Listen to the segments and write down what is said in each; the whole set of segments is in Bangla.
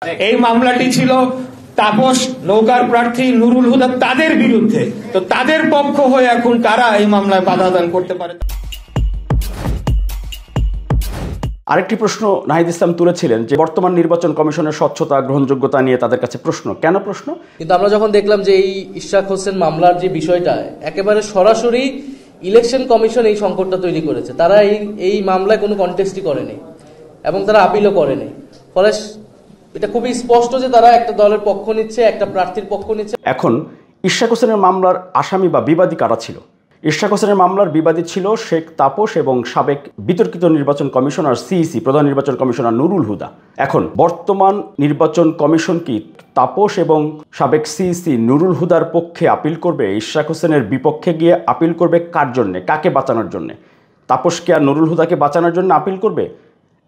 এই মামলাটি ছিল তাপস নৌকার প্রার্থী নুরুল হুদা তাদের বিরুদ্ধে। তো তাদের পক্ষ হয়ে এখন কারা এই মামলায় বাধা দান করতে পারে? আরেকটি প্রশ্ন নাহিদ ইসলাম তুলেছিলেন যে বর্তমান নির্বাচন কমিশনের স্বচ্ছতা গ্রহণযোগ্যতা নিয়ে তাদের কাছে প্রশ্ন। কেন প্রশ্ন? কিন্তু আমরা যখন দেখলাম যে এই ইশরাক হোসেন মামলার যে বিষয়টা একেবারে সরাসরি ইলেকশন কমিশন এই সংকটটা তৈরি করেছে, তারা এই মামলায় কোনো কন্টেস্টই করেনি এবং তারা আপিলও করেনি। ফলে এটা খুবই স্পষ্ট যে তারা একটা দলের পক্ষ নিচ্ছে, একটা প্রার্থীর পক্ষ নিচ্ছে। এখন ইশরাক হোসেনের মামলার আসামি বা বিবাদী কারা ছিল? ইশরাক হোসেনের মামলার বিবাদী ছিল শেখ তাপস এবং সাবেক বিতর্কিত নির্বাচন কমিশনার সিইসি প্রধান নির্বাচন কমিশনার নুরুল হুদা। এখন বর্তমান নির্বাচন কমিশন কি তাপস এবং সাবেক সিইসি নুরুল হুদার পক্ষে আপিল করবে? ইশরাক হোসেনের বিপক্ষে গিয়ে আপিল করবে কার জন্যে, কাকে বাঁচানোর জন্যে? তাপসকে আর নুরুল হুদাকে বাঁচানোর জন্য আপিল করবে?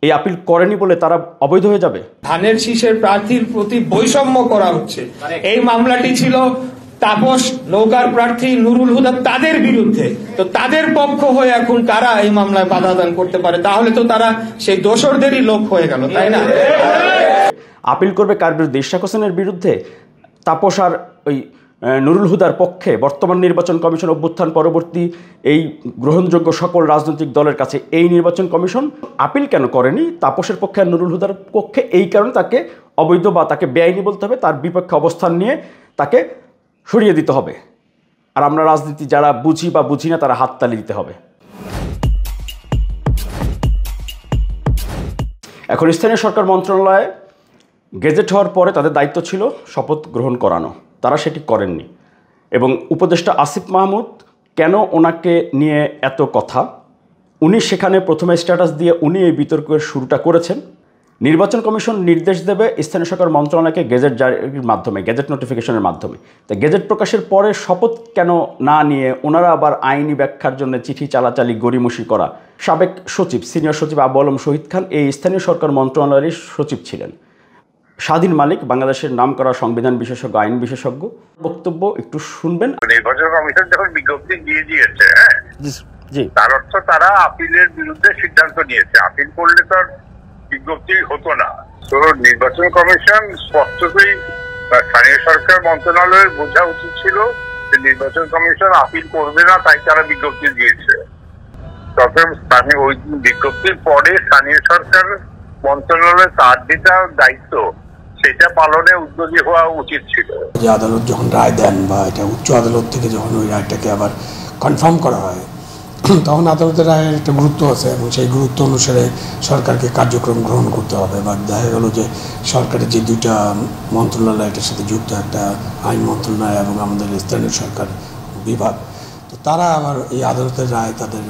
এই আপিল করেনি বলে তারা অবৈধ হয়ে যাবে? ধানের শীষের প্রার্থীর প্রতি বৈষম্য করা হচ্ছে। এই মামলাটি ছিল তাপস নৌকার প্রার্থী নুরুল হুদা তাদের বিরুদ্ধে। তো তাদের পক্ষ হয়ে এখন কারা এই মামলায় বাধা দান করতে পারে? তাহলে তো তারা সেই দোষরদেরই লোক হয়ে গেল, তাই না? আপিল করবে কার বিরুদ্ধে? ইশরাক হোসেনের বিরুদ্ধে? তাপস আর ওই নুরুল হুদার পক্ষে বর্তমান নির্বাচন কমিশন অভ্যুত্থান পরবর্তী এই গ্রহণযোগ্য সকল রাজনৈতিক দলের কাছে এই নির্বাচন কমিশন আপিল কেন করেনি তাপসের পক্ষে আর নুরুল হুদার পক্ষে? এই কারণে তাকে অবৈধ বা তাকে বেআইনি বলতে হবে, তার বিপক্ষে অবস্থান নিয়ে তাকে সরিয়ে দিতে হবে। আর আমরা রাজনীতি যারা বুঝি বা বুঝি না তারা হাততালি দিতে হবে। এখন স্থানীয় সরকার মন্ত্রণালয়ে গেজেট হওয়ার পরে তাদের দায়িত্ব ছিল শপথ গ্রহণ করানো, তারা সেটি করেননি। এবং উপদেষ্টা আসিফ মাহমুদ কেন ওনাকে নিয়ে এত কথা? উনি সেখানে প্রথমে স্ট্যাটাস দিয়ে উনি এই বিতর্কের শুরুটা করেছেন। নির্বাচন কমিশন নির্দেশ দেবে স্থানীয় সরকার মন্ত্রণালয়কে গেজেট জারির মাধ্যমে, গেজেট নোটিফিকেশনের মাধ্যমে। তো গেজেট প্রকাশের পরে শপথ কেন না নিয়ে ওনারা আবার আইনি ব্যাখ্যার জন্য চিঠি চালাচালি গড়িমসি করা? সাবেক সচিব সিনিয়র সচিব আবু আলম শহীদ খান এই স্থানীয় সরকার মন্ত্রণালয়ের সচিব ছিলেন। স্বাধীন মালিক বাংলাদেশের নামকরা সংবিধান বিশেষজ্ঞ, আইন বিশেষজ্ঞ, বক্তব্য একটু শুনবেন। নির্বাচন কমিশন যখন বিজ্ঞপ্তি দিয়ে দিয়েছে, জি, তার অর্থ তারা আপিলের বিরুদ্ধে সিদ্ধান্ত নিয়েছে। আপিল করলে তো বিজ্ঞপ্তি হতো না। তো নির্বাচন কমিশন স্পষ্টতই স্থানীয় সরকার মন্ত্রণালয়ের বোঝা উচিত ছিল যে নির্বাচন কমিশন আপিল করবে না, তাই তারা বিজ্ঞপ্তি দিয়েছে। তবে স্থানীয় ওই বিজ্ঞপ্তির পরে স্থানীয় সরকার মন্ত্রণালয় তার যেটা দায়িত্ব সেটা পালনে উদ্যোগী হওয়া উচিত ছিল। যে আদালত যখন রায় দেন বা এটা উচ্চ আদালত থেকে যখন ওই রায়টাকে আবার কনফার্ম করা হয়, তখন আদালতের রায়ের একটা গুরুত্ব আছে এবং সেই গুরুত্ব অনুসারে সরকারকে কার্যক্রম গ্রহণ করতে হবে। বা দেখা গেল যে সরকারের যে দুইটা মন্ত্রণালয় এটার সাথে যুক্ত, একটা আইন মন্ত্রণালয় এবং আমাদের স্থানীয় সরকার বিভাগ, তো তারা আবার এই আদালতের রায় তাদের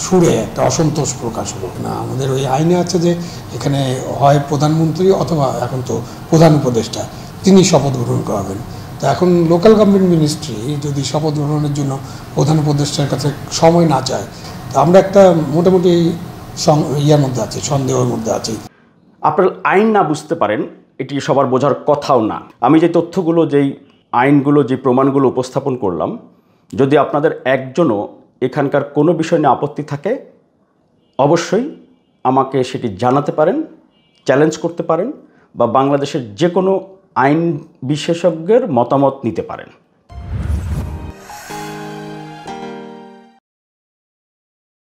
সুরে একটা অসন্তোষ প্রকাশ হলো না। আমাদের ওই আইনে আছে যে এখানে হয় প্রধানমন্ত্রী অথবা এখন তো প্রধান উপদেষ্টা তিনি শপথ গ্রহণ করাবেন। তো এখন লোকাল গভর্নমেন্ট মিনিস্ট্রি যদি শপথ গ্রহণের জন্য প্রধান উপদেষ্টার কাছে সময় না চায়, তো আমরা একটা মোটামুটি ইয়ার মধ্যে আছি, সন্দেহের মধ্যে আছি। আপনার আইন না বুঝতে পারেন এটি সবার বোঝার কথাও না। আমি যে তথ্যগুলো, যেই আইনগুলো, যে প্রমাণগুলো উপস্থাপন করলাম, যদি আপনাদের একজনও এখানকার কোনো বিষয় নিয়ে আপত্তি থাকে অবশ্যই আমাকে সেটি জানাতে পারেন, চ্যালেঞ্জ করতে পারেন বা বাংলাদেশের যে কোনো আইন বিশেষজ্ঞের মতামত নিতে পারেন।